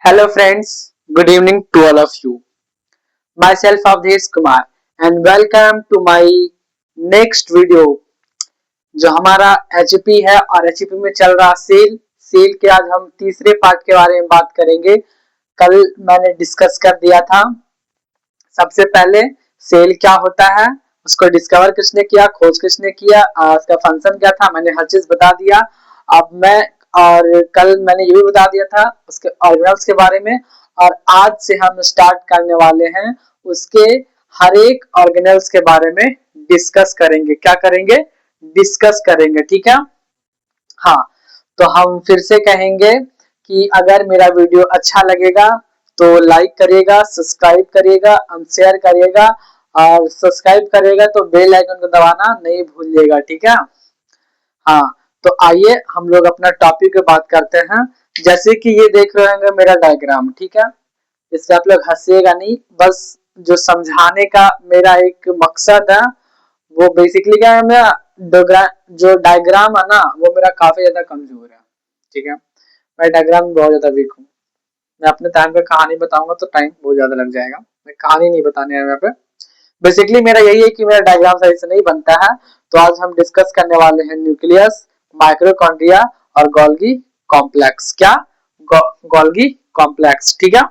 Hello friends, good evening to all of you. Myself Avdesh Kumar and welcome to my next video जो हमारा HP है और HP में चल रहा सेल के आज हम तीसरे पार्ट के बारे में बात करेंगे। कल मैंने डिस्कस कर दिया था। सबसे पहले सेल क्या होता है, उसको डिस्कवर किसने किया, खोज किसने किया, उसका फंक्शन क्या था, मैंने हर चीज बता दिया। अब मैं और कल मैंने ये भी बता दिया था उसके ऑर्गेनल्स के बारे में, और आज से हम स्टार्ट करने वाले हैं उसके हर एक ऑर्गेनल्स के बारे में डिस्कस करेंगे। क्या करेंगे? डिस्कस करेंगे, ठीक है। हाँ, तो हम फिर से कहेंगे कि अगर मेरा वीडियो अच्छा लगेगा तो लाइक करिएगा, सब्सक्राइब करिएगा, शेयर करिएगा, और सब्सक्राइब करिएगा तो बेल आइकन को दबाना नहीं भूलिएगा, ठीक है। हाँ, तो आइए हम लोग अपना टॉपिक पे बात करते हैं। जैसे कि ये देख रहे होंगे मेरा डायग्राम, ठीक है। इससे आप लोग हंसिएगा नहीं, बस जो समझाने का मेरा एक मकसद है वो बेसिकली क्या है, मैं जो डायग्राम है ना वो मेरा काफी ज्यादा कमजोर है, ठीक है। मैं डायग्राम में बहुत ज्यादा वीक हूँ। मैं अपने टाइम पे कहानी बताऊंगा तो टाइम बहुत ज्यादा लग जाएगा। मैं कहानी नहीं बताने यहाँ पे। बेसिकली मेरा यही है कि मेरा डायग्राम सही से नहीं बनता है। तो आज हम डिस्कस करने वाले हैं न्यूक्लियस, माइक्रोकॉन्ड्रिया और गोल्गी कॉम्प्लेक्स। क्या? गोल्गी कॉम्प्लेक्स, ठीक है।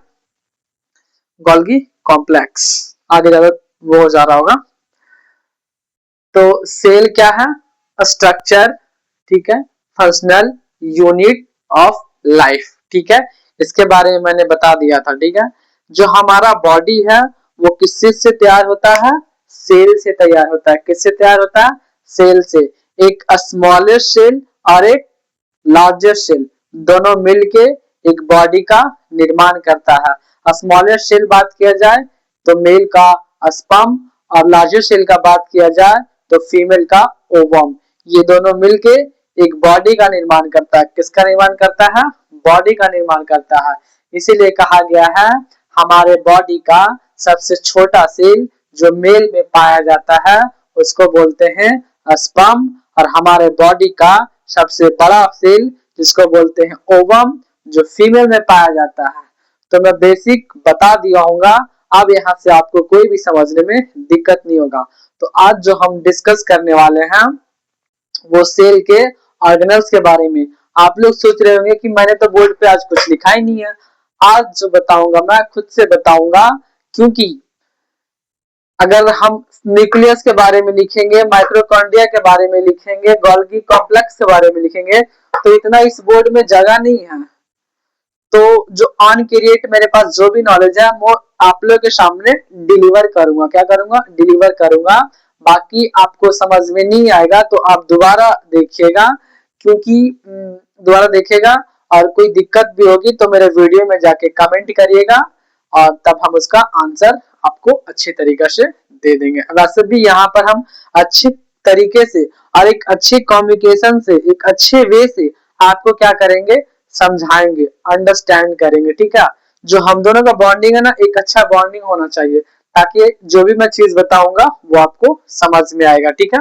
गोल्गी कॉम्प्लेक्स आगे ज्यादा वो हो जा रहा होगा। तो सेल क्या है? स्ट्रक्चर, ठीक है, फंक्शनल यूनिट ऑफ लाइफ, ठीक है। इसके बारे में मैंने बता दिया था, ठीक है। जो हमारा बॉडी है वो किस चीज से तैयार होता है? सेल से तैयार होता है। किससे तैयार होता है? सेल से। एक स्मॉलर सेल और एक लार्जर सेल दोनों मिलके एक बॉडी का निर्माण करता है। स्मॉलर सेल बात किया जाए तो मेल का स्पर्म, और लार्जर सेल का बात किया जाए तो फीमेल का ओवम। ये दोनों मिलके एक बॉडी का निर्माण करता है। किसका निर्माण करता है? बॉडी का निर्माण करता है। इसीलिए कहा गया है हमारे बॉडी का सबसे छोटा सेल जो मेल में पाया जाता है उसको बोलते हैं स्पर्म, और हमारे बॉडी का सबसे बड़ा सेल जिसको बोलते हैं ओवम जो फीमेल में पाया जाता है। तो मैं बेसिक बता दिया हूँगा, अब यहाँ से आपको कोई भी समझने में दिक्कत नहीं होगा। तो आज जो हम डिस्कस करने वाले हैं वो सेल के ऑर्गेनल्स के बारे में। आप लोग सोच रहे होंगे कि मैंने तो बोर्ड पे आज कुछ लिखा ही नहीं है। आज जो बताऊंगा मैं खुद से बताऊंगा, क्योंकि अगर हम न्यूक्लियस के बारे में लिखेंगे, माइक्रोकॉन्ड्रिया के बारे में लिखेंगे, गोल्गी कॉम्प्लेक्स के बारे में लिखेंगे तो इतना इस बोर्ड में जगह नहीं है। तो जो ऑन क्रिएट मेरे पास जो भी नॉलेज है वो आप लोग के सामने डिलीवर करूंगा। क्या करूंगा? डिलीवर करूंगा। बाकी आपको समझ में नहीं आएगा तो आप दोबारा देखिएगा, क्योंकि दोबारा देखिएगा और कोई दिक्कत भी होगी तो मेरे वीडियो में जाके कमेंट करिएगा और तब हम उसका आंसर आपको अच्छे तरीके से दे देंगे। वैसे भी यहाँ पर हम अच्छे तरीके से और एक अच्छे कम्युनिकेशन से, एक अच्छे वे से आपको क्या करेंगे? समझाएंगे, अंडरस्टैंड करेंगे, ठीक है। जो हम दोनों का बॉन्डिंग है ना, एक अच्छा बॉन्डिंग होना चाहिए ताकि जो भी मैं चीज बताऊंगा वो आपको समझ में आएगा, ठीक है।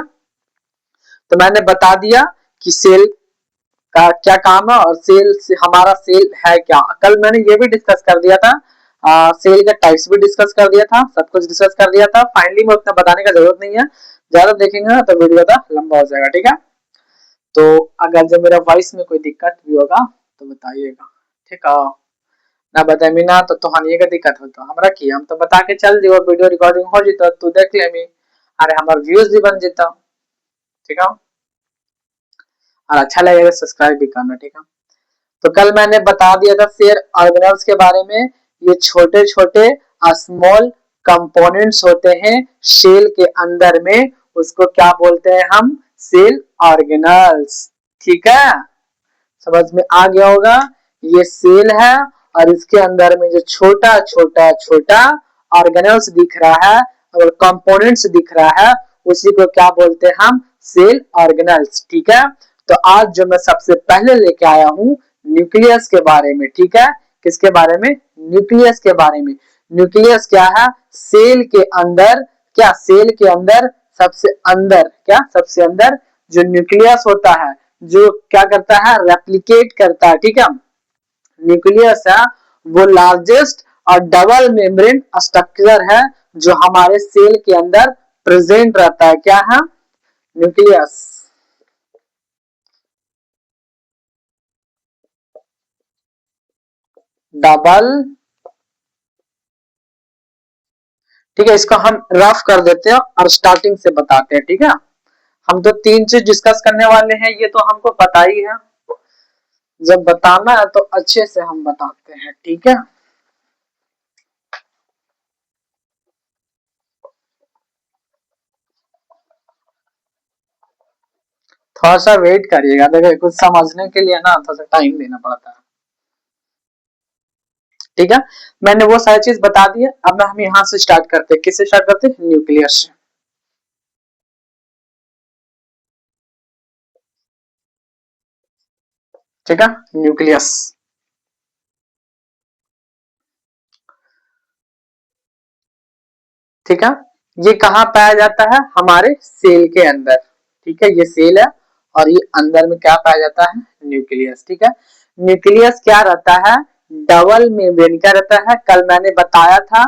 तो मैंने बता दिया कि सेल का क्या काम है और सेल से हमारा सेल है क्या। कल मैंने ये भी डिस्कस कर दिया था, सेल का टाइप्स भी डिस्कस कर दिया था, सब कुछ डिस्कस कर दिया था। फाइनली में उतना बताने का जरूरत नहीं है, ज्यादा देखेंगे ना तो वीडियो ज्यादा लंबा हो जाएगा, ठीक है। तो अगर जब मेरा वॉइस में कोई दिक्कत भी होगा तो बताइएगा, ठीक है ना। बताइए ना तो तुहानिए का दिक्कत हो तो हमरा की हम तो बता के चल दियो, वीडियो रिकॉर्डिंग हो जितो तू देख लेमी, अरे हमार व्यूज भी बन जितो, ठीक है। और अच्छा लगेगा सब्सक्राइब भी करना, ठीक है। तो कल मैंने बता दिया था सेल ऑर्गेनल्स के बारे में। ये छोटे छोटे स्मॉल कंपोनेंट्स होते हैं सेल के अंदर में, उसको क्या बोलते हैं हम? सेल ऑर्गेनल्स, ठीक है। समझ में आ गया होगा। ये सेल है और इसके अंदर में जो छोटा छोटा छोटा ऑर्गेनल्स दिख रहा है और कंपोनेंट्स दिख रहा है उसी को क्या बोलते हैं हम? सेल ऑर्गेनल्स, ठीक है। तो आज जो मैं सबसे पहले लेके आया हूँ न्यूक्लियस के बारे में, ठीक है। किसके बारे में? न्यूक्लियस के बारे में। न्यूक्लियस क्या है? सेल के अंदर, क्या सेल के अंदर सबसे अंदर, क्या सबसे अंदर जो न्यूक्लियस होता है जो क्या करता है? रेप्लिकेट करता है, ठीक है। न्यूक्लियस है वो लार्जेस्ट और डबल मेम्ब्रेन स्ट्रक्चर है जो हमारे सेल के अंदर प्रेजेंट रहता है। क्या है? न्यूक्लियस। डबल, ठीक है, इसको हम रफ कर देते हैं और स्टार्टिंग से बताते हैं। ठीक है, हम तो तीन चीज डिस्कस करने वाले हैं, ये तो हमको पता ही है। जब बताना है तो अच्छे से हम बताते हैं। ठीक है, थोड़ा सा वेट करिएगा, देखिए कुछ समझने के लिए ना थोड़ा सा टाइम देना पड़ता है। ठीक है, मैंने वो सारी चीज बता दी है। अब हम यहाँ से स्टार्ट करते हैं। किससे स्टार्ट करते हैं? न्यूक्लियस से। ठीक है, न्यूक्लियस। ठीक है, ये कहाँ पाया जाता है? हमारे सेल के अंदर। ठीक है, ये सेल है और ये अंदर में क्या पाया जाता है? न्यूक्लियस। ठीक है, न्यूक्लियस क्या रहता है? डबल मेम्ब्रेन क्या रहता है? कल मैंने बताया था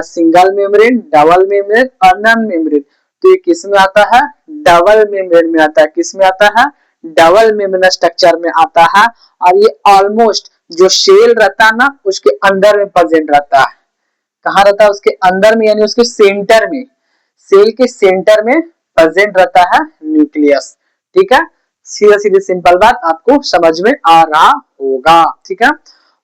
सिंगल मेम्ब्रेन, डबल मेम्ब्रेन और नॉन मेम्ब्रेन। तो ये किस में आता है? डबल मेम्ब्रेन में आता है। किस में आता है? डबल मेम्ब्रेन स्ट्रक्चर में आता है। और ये ऑलमोस्ट जो सेल रहता है ना उसके अंदर में प्रेजेंट रहता है। कहाँ रहता है? उसके अंदर में, यानी उसके सेंटर में, सेल के सेंटर में प्रेजेंट रहता है न्यूक्लियस। ठीक है, सीधा सीधी सिंपल बात आपको समझ में आ रहा होगा। ठीक है,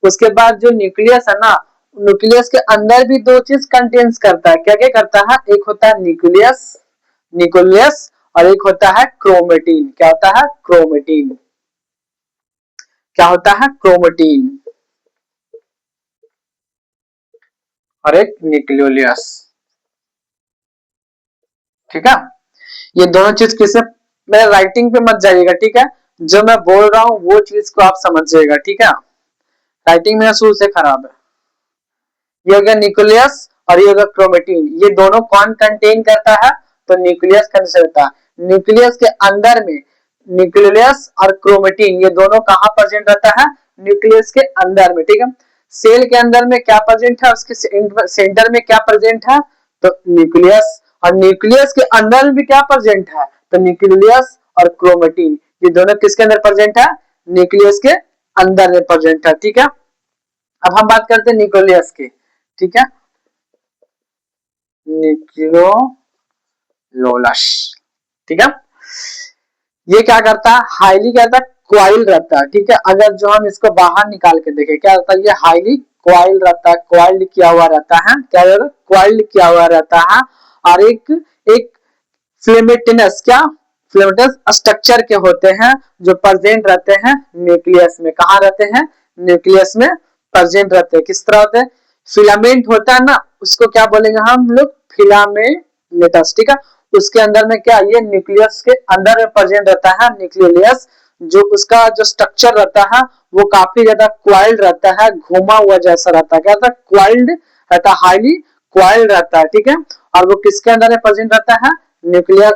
उसके बाद जो न्यूक्लियस है ना, न्यूक्लियस के अंदर भी दो चीज कंटेन्स करता है। क्या क्या करता है? एक होता है न्यूक्लियस, न्यूक्लियस, और एक होता है क्रोमेटिन। क्या होता है? क्रोमेटिन। क्या होता है? क्रोमेटिन। और एक न्यूक्लियोलस। ठीक है, ये दोनों चीज किसे, मेरे राइटिंग पे मत जाइएगा। ठीक है, जो मैं बोल रहा हूँ वो चीज को आप समझिएगा। ठीक है, राइटिंग मेरा शुरू से खराब है। ये होगा न्यूक्लियस और ये होगा क्रोमेटिन। ये दोनों कौन कंटेन करता है? तो न्यूक्लियस कंटेन करता है। न्यूक्लियस के अंदर में न्यूक्लियस और क्रोमेटिन ये दोनों कहाँ प्रेजेंट रहता है? न्यूक्लियस के अंदर में। ठीक है, सेल के अंदर में क्या प्रेजेंट है? उसके सेंटर में क्या प्रेजेंट है? तो न्यूक्लियस। और न्यूक्लियस के अंदर में भी क्या प्रेजेंट है? तो न्यूक्लियस और क्रोमेटिन ये दोनों किसके अंदर प्रेजेंट है? न्यूक्लियस के अंदर में प्रेजेंट है। ठीक है, अब हम बात करते हैं न्यूक्लियस की। ठीक है, न्यूक्लियोलस। ठीक है, ये क्या करता है? हाईली क्या रहता है? क्वाइल रहता है। ठीक है, अगर जो हम इसको बाहर निकाल के देखें क्या रहता है? ये हाईली क्वाइल रहता है, क्वाइल्ड किया हुआ रहता है। क्या रहता है? क्वाइल्ड किया हुआ रहता है। और एक एक फ्लेमेटिनस, क्या फ्लेमेटिनस स्ट्रक्चर के होते हैं जो प्रेजेंट रहते हैं न्यूक्लियस में। कहा रहते हैं? न्यूक्लियस में प्रेजेंट रहते हैं। किस तरह होते हैं? फिलामेंट होता है ना, उसको क्या बोलेंगे हम लोग? फिलामेंटस। ठीक है, उसके अंदर में क्या, ये न्यूक्लियस के अंदर में प्रेजेंट रहता है न्यूक्लियस। जो उसका जो स्ट्रक्चर रहता है वो काफी ज्यादा क्वाइल्ड रहता है, घुमा हुआ जैसा रहता है। क्या रहता है? क्वाइल्ड रहता है, हाईली क्वाइल्ड रहता है। ठीक है, और वो किसके अंदर में प्रेजेंट रहता है? न्यूक्लियस,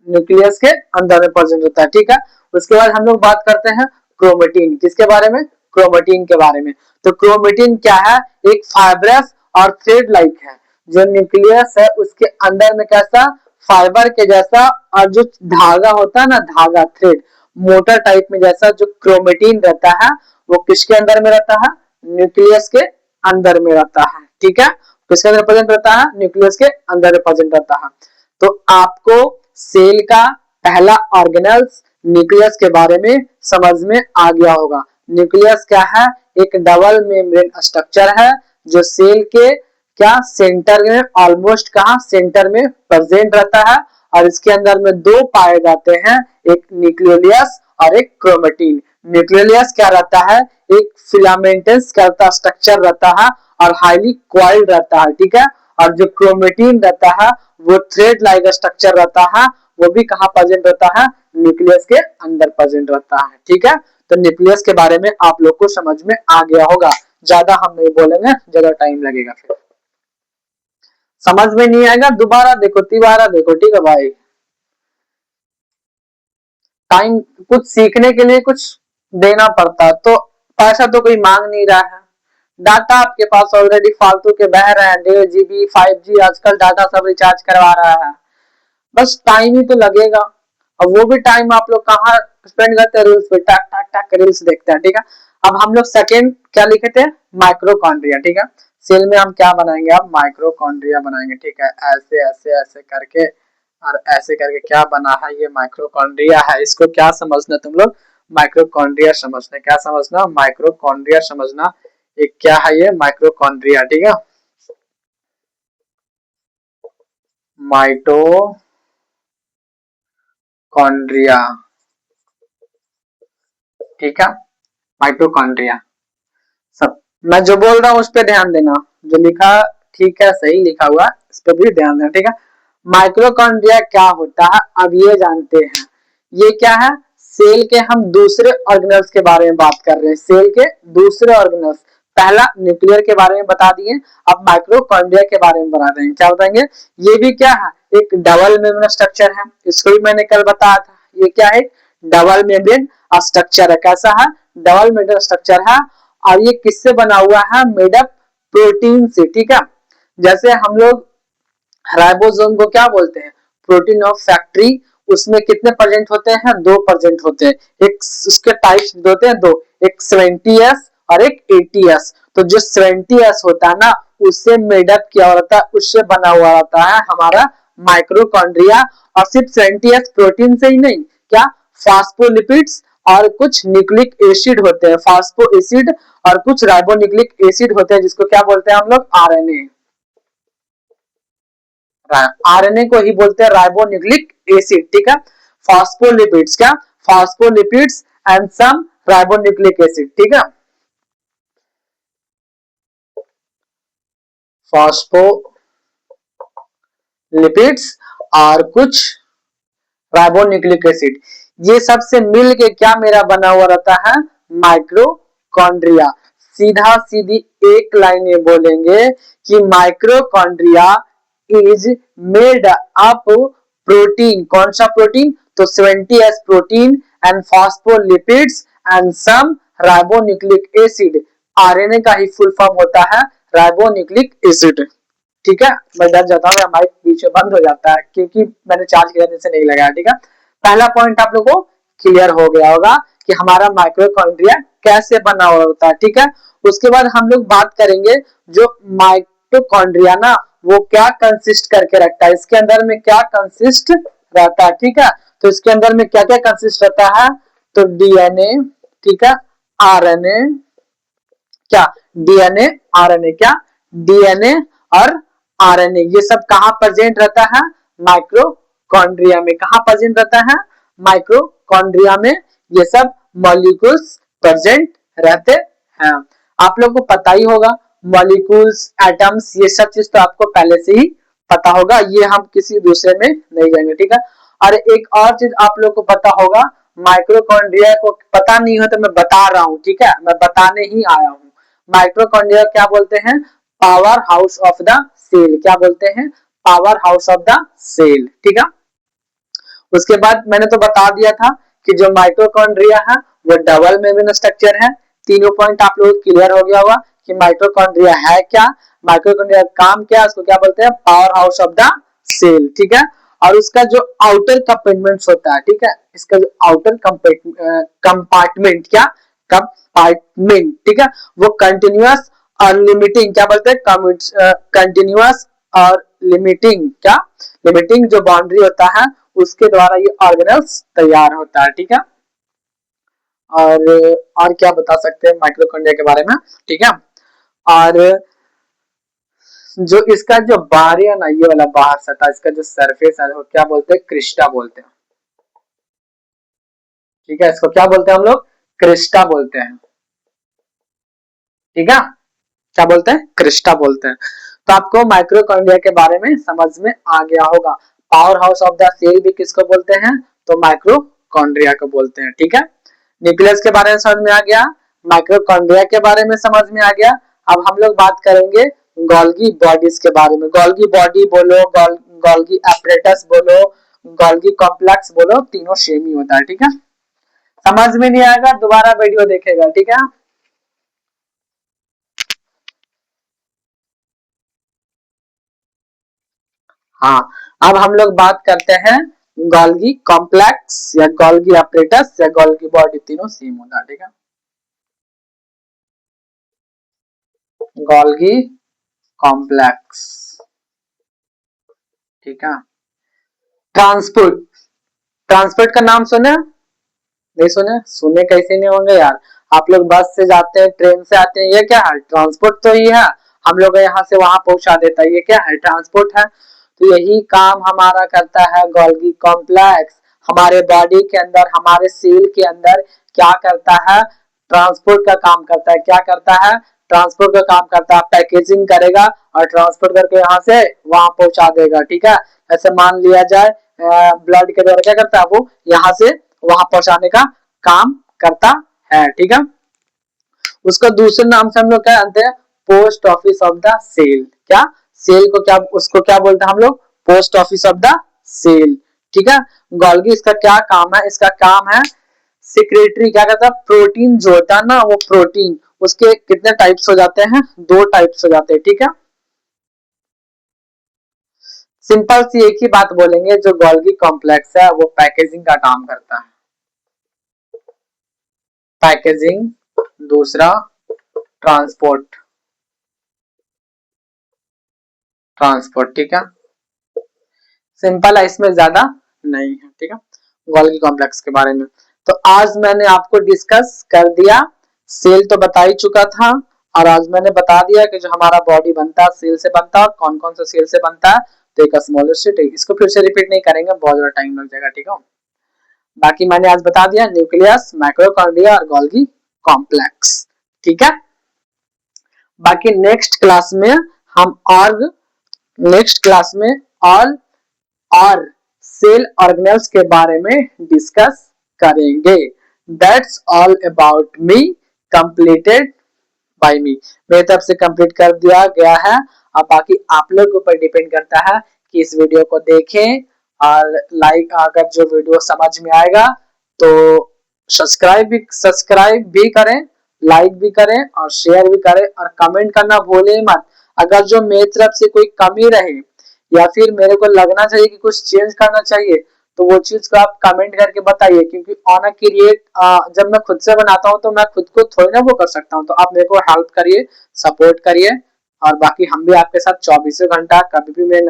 न्यूक्लियस के अंदर में प्रेजेंट होता है। ठीक है, उसके बाद हम लोग बात करते हैं क्रोमेटिन। किसके बारे में? क्रोमेटिन के बारे में। तो क्रोमेटिन क्या है? एक फाइब्रस और थ्रेड लाइक है। जो न्यूक्लियस है उसके अंदर में कैसा? फाइबर के जैसा, और जो धागा होता है ना, धागा थ्रेड, मोटर टाइप में जैसा जो क्रोमेटिन रहता है वो किसके अंदर में रहता है? न्यूक्लियस के अंदर में रहता है। ठीक है, किसके अंदर प्रेजेंट रहता है? न्यूक्लियस के अंदर प्रेजेंट रहता है। तो आपको सेल का पहला ऑर्गेनेल्स न्यूक्लियस के बारे में समझ में आ गया होगा। न्यूक्लियस क्या है? एक डबल मेम्ब्रेन स्ट्रक्चर है जो सेल के क्या सेंटर में, ऑलमोस्ट कहा सेंटर में प्रेजेंट रहता है। और इसके अंदर में दो पाए जाते हैं, एक न्यूक्लियोलस और एक क्रोमेटिन। न्यूक्लियोलस क्या रहता है? एक फिलामेंटस करता स्ट्रक्चर रहता है और हाईली क्वाइल्ड रहता है। ठीक है, और जो क्रोमेटिन रहता है वो थ्रेड लाइक स्ट्रक्चर रहता है। वो भी कहाँ प्रेजेंट रहता है? न्यूक्लियस के अंदर प्रेजेंट रहता है। ठीक है, तो न्यूक्लियस के बारे में आप लोग को समझ में आ गया होगा। ज्यादा हम नहीं बोलेंगे, ज्यादा टाइम लगेगा। फिर समझ में नहीं आएगा दोबारा देखो, तिबारा देखो। ठीक है भाई, टाइम कुछ सीखने के लिए कुछ देना पड़ता है। तो पैसा तो कोई मांग नहीं रहा है, डाटा आपके पास ऑलरेडी फालतू के बह रहे हैं, 1.5 GB 5G आजकल डाटा सब रिचार्ज करवा रहा है, बस टाइम ही तो लगेगा। अब वो भी टाइम आप लोग कहाँ स्पेंड करते हैं, रील्स पे टक टक टक रील्स देखते हैं, ठीक है। अब हम लोग सेकेंड क्या लिखे थे, माइक्रोकॉन्ड्रिया, ठीक है। सेल में हम क्या बनाएंगे, अब माइक्रोकॉन्ड्रिया बनाएंगे, ठीक है। ऐसे ऐसे ऐसे करके और ऐसे करके क्या बना है, ये माइक्रोकॉन्ड्रिया है। इसको क्या समझना तुम लोग, माइक्रोकॉन्ड्रिया समझना, क्या समझना, माइक्रोकॉन्ड्रिया समझना। ये क्या है, ये माइक्रोकॉन्ड्रिया, ठीक है। माइटोकॉन्ड्रिया, ठीक है, माइटोकॉन्ड्रिया। सब मैं जो बोल रहा हूँ उस पर ध्यान देना, जो लिखा ठीक है, सही लिखा हुआ, इस पर भी ध्यान देना, ठीक है। माइक्रोकॉन्ड्रिया क्या होता है, अब ये जानते हैं। ये क्या है, सेल के हम दूसरे ऑर्गेनल्स के बारे में बात कर रहे हैं, सेल के दूसरे ऑर्गेनल्स। पहला न्यूक्लियर के बारे में बता दिए, अब माइक्रोकॉन्ड्रिया के बारे में बता देंगे, क्या बताएंगे। ये भी क्या है, एक डबल मेम्ब्रेन स्ट्रक्चर है, इसको भी मैंने कल बताया था। ये क्या है, डबल मेम्ब्रेन स्ट्रक्चर है। कैसा है, डबल मेम्ब्रेन स्ट्रक्चर है। और ये किससे बना हुआ है, मेड अप प्रोटीन से, ठीक है। जैसे हम लोग राइबोसोम को क्या बोलते हैं, प्रोटीन ऑफ फैक्ट्री। उसमें कितने परसेंट होते हैं, 2% होते हैं। एक उसके टाइप्स होते हैं दो, एक 70S और एक 80S। तो जो 70S होता है ना, उससे मेडअप किया होता है, उससे बना हुआ होता है हमारा माइक्रोकॉन्ड्रिया। और सिर्फ 70S प्रोटीन से ही नहीं, क्या फास्फोलिपिड्स और कुछ न्यूक्लिक एसिड होते हैं, फास्फो एसिड और कुछ राइबोन्यूक्लिक एसिड होते हैं, जिसको क्या बोलते हैं हम लोग, आरएनए। आरएनए को ही बोलते हैं राइबोन्यूक्लिक एसिड, ठीक है। फॉस्फोलिपिड्स, क्या phospholipids and some ribonucleic acid, ठीक है। फॉस्फोलिपिड्स और कुछ राइबोन्यूक्लिक एसिड, ये सब से मिल के क्या मेरा बना हुआ रहता है, माइक्रोकॉन्ड्रिया। सीधा सीधी एक लाइन में बोलेंगे कि mitochondria is made up protein, कौन सा प्रोटीन, तो 70S protein and phospholipids and some ribonucleic acid. RNA का ही फुल फॉर्म होता है राइबोन्यूक्लिक एसिड, ठीक है। मैं डर जाता हूँ, माइक पीछे बंद हो जाता है क्योंकि मैंने चार्ज किया से नहीं लगाया, ठीक है। पहला पॉइंट आप लोगों को क्लियर हो गया होगा कि हमारा माइक्रोकॉन्ड्रिया कैसे बना हुआ होता है, ठीक है। उसके बाद हम लोग बात करेंगे जो माइटोकॉन्ड्रिया ना, वो क्या कंसिस्ट करके रखता है, इसके अंदर में क्या कंसिस्ट रहता है, ठीक है। तो इसके अंदर में क्या क्या कंसिस्ट रहता है, तो डीएनए, ठीक है, आरएनए, क्या डीएनए आरएनए, क्या डीएनए और आरएनए, ये सब कहां प्रेजेंट रहता है, माइक्रोकॉन्ड्रिया में। कहां प्रेजेंट रहता है, माइक्रोकॉन्ड्रिया में ये सब मॉलिक्यूल्स प्रेजेंट रहते हैं। आप लोग को पता ही होगा, मॉलिक्यूल्स, एटम्स, ये सब चीज तो आपको पहले से ही पता होगा, ये हम किसी दूसरे में नहीं जाएंगे, ठीक है। और एक और चीज आप लोग को पता होगा, माइक्रोकॉन्ड्रिया को पता नहीं हो तो मैं बता रहा हूँ, ठीक है, मैं बताने ही आया हूँ। माइक्रोकॉन्ड्रिया क्या बोलते हैं, power house of the cell, क्या बोलते हैं, power house of the cell, ठीक है। उसके बाद मैंने तो बता दिया था कि जो माइटोकॉन्ड्रिया है वो डबल मेम्ब्रेन स्ट्रक्चर है। तीनों पॉइंट आप लोगों को क्लियर हो गया होगा कि माइटोकॉन्ड्रिया है क्या, माइटोकॉन्ड्रिया का काम क्या, उसको क्या बोलते हैं, power house of the cell, ठीक है। और उसका जो आउटर कंपार्टमेंट होता है, ठीक है, इसका जो आउटर कंपार्टमेंट, क्या कंपार्टमेंट, ठीक है, वो कंटिन्यूअस और लिमिटिंग, क्या बोलते हैं, कंटिन्यूअस और लिमिटिंग, क्या लिमिटिंग जो बाउंड्री होता है उसके द्वारा ये ऑर्गेनल्स तैयार होता है, ठीक है। और क्या बता सकते हैं माइटोकॉन्ड्रिया के बारे में, ठीक है। और जो इसका जो बाहरी है ना, ये वाला बाहर सतह, इसका जो सरफेस है वो क्या बोलते हैं, क्रिस्टा बोलते हैं, ठीक है। इसको क्या बोलते हैं हम लोग, क्रिस्टा बोलते हैं, ठीक है। क्या बोलते हैं, क्रिस्टा बोलते हैं। तो आपको माइक्रोकॉन्ड्रिया के बारे में समझ में आ गया होगा। Power house of the cell भी किसको बोलते हैं, तो माइक्रोकॉन्ड्रिया को बोलते हैं, ठीक है। न्यूक्लियस के बारे में समझ में आ गया, माइक्रोकॉन्ड्रिया के बारे में समझ में आ गया। अब हम लोग बात करेंगे गोल्गी बॉडीज के बारे में। गोल्गी बॉडी बोलो, गोल्गी एपरेटस बोलो, गोल्गी कॉम्प्लेक्स बोलो, तीनों सेम ही होता है, ठीक है। समझ में नहीं आएगा दोबारा वीडियो देखेगा, ठीक है। हाँ, अब हम लोग बात करते हैं गोल्गी कॉम्प्लेक्स या गोल्गी अपरेटस या गोल्गी बॉडी, तीनों सेम होता है, ठीक है। गोल्गी कॉम्प्लेक्स, ठीक है। ट्रांसपोर्ट, ट्रांसपोर्ट का नाम सुना? नहीं सुने? सुने कैसे नहीं होंगे यार, आप लोग बस से जाते हैं, ट्रेन से आते हैं, ये क्या है? ट्रांसपोर्ट तो ही है, हम लोग यहाँ से वहां पहुंचा देता है, ये क्या है? ट्रांसपोर्ट है। तो यही काम हमारा करता है गोल्गी कॉम्प्लेक्स। हमारे बॉडी के अंदर, हमारे सेल के अंदर क्या करता है? ट्रांसपोर्ट का काम करता है। क्या करता है? ट्रांसपोर्ट का काम करता है। पैकेजिंग करेगा और ट्रांसपोर्ट करके यहाँ से वहां पहुंचा देगा, ठीक है। ऐसे मान लिया जाए ब्लड के द्वारा क्या करता है, वो यहाँ से वहां पहुंचाने का काम करता है, ठीक है। उसका दूसरे नाम से हम लोग क्या जानते हैं? Post office of the cell. क्या? सेल को क्या, उसको क्या बोलते हैं हम लोग? Post office of the cell, ठीक है। गोल्गी इसका क्या काम है? इसका काम है सेक्रेटरी, क्या कहता है? प्रोटीन जो होता है ना, वो प्रोटीन, उसके कितने टाइप्स हो जाते हैं? दो टाइप्स हो जाते हैं, ठीक है। सिंपल सी एक ही बात बोलेंगे, जो गोल्गी कॉम्प्लेक्स है वो पैकेजिंग का काम करता है। पैकेजिंग, दूसरा ट्रांसपोर्ट, ट्रांसपोर्ट, ठीक है। सिंपल है, इसमें ज्यादा नहीं है, ठीक है, गोल्गी कॉम्प्लेक्स के बारे में। तो आज मैंने आपको डिस्कस कर दिया, सेल तो बता ही चुका था, और आज मैंने बता दिया कि जो हमारा बॉडी बनता है सेल से बनता है, कौन कौन सा सेल से बनता है। तो एक स्मॉलेस्ट, इसको फिर से रिपीट नहीं करेंगे, बहुत ज्यादा टाइम लग जाएगा, ठीक है। बाकी मैंने आज बता दिया न्यूक्लियस, माइक्रोकार्डिया और गोल्गी कॉम्प्लेक्स, ठीक है। बाकी नेक्स्ट क्लास में हम और, नेक्स्ट क्लास में और सेल ऑर्गेनेल्स के बारे में डिस्कस करेंगे। That's all about me, completed by me, मेरी तरफ से कंप्लीट कर दिया गया है। अब बाकी आप लोग के ऊपर डिपेंड करता है कि इस वीडियो को देखें, और लाइक, अगर जो वीडियो समझ में आएगा तो सब्सक्राइब भी करें, लाइक भी करें और शेयर भी करें, और कमेंट करना भूलें मत। अगर जो मेरी तरफ से कोई कमी रहे या फिर मेरे को लगना चाहिए कि कुछ चेंज करना चाहिए, तो वो चीज को आप कमेंट करके बताइए, क्योंकि ऑन अ क्रिएट, जब मैं खुद से बनाता हूँ तो मैं खुद को थोड़ी ना वो कर सकता हूँ, तो आप मेरे को हेल्प करिए, सपोर्ट करिए। और बाकी हम भी आपके साथ 24 घंटा, कभी भी मैं,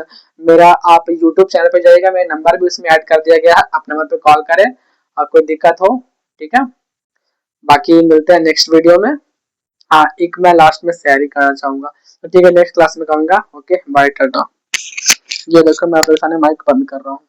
मेरा आप यूट्यूब चैनल पे जाइएगा, मेरा नंबर भी उसमें ऐड कर दिया गया है, आप नंबर पे कॉल करें और कोई दिक्कत हो, ठीक है। बाकी मिलते हैं नेक्स्ट वीडियो में। हाँ, एक मैं लास्ट में शेयर करना चाहूंगा, तो ठीक है, नेक्स्ट क्लास में कहूंगा। Okay, bye, tata. ये देखो मैं अपने सामने माइक बंद कर रहा हूँ।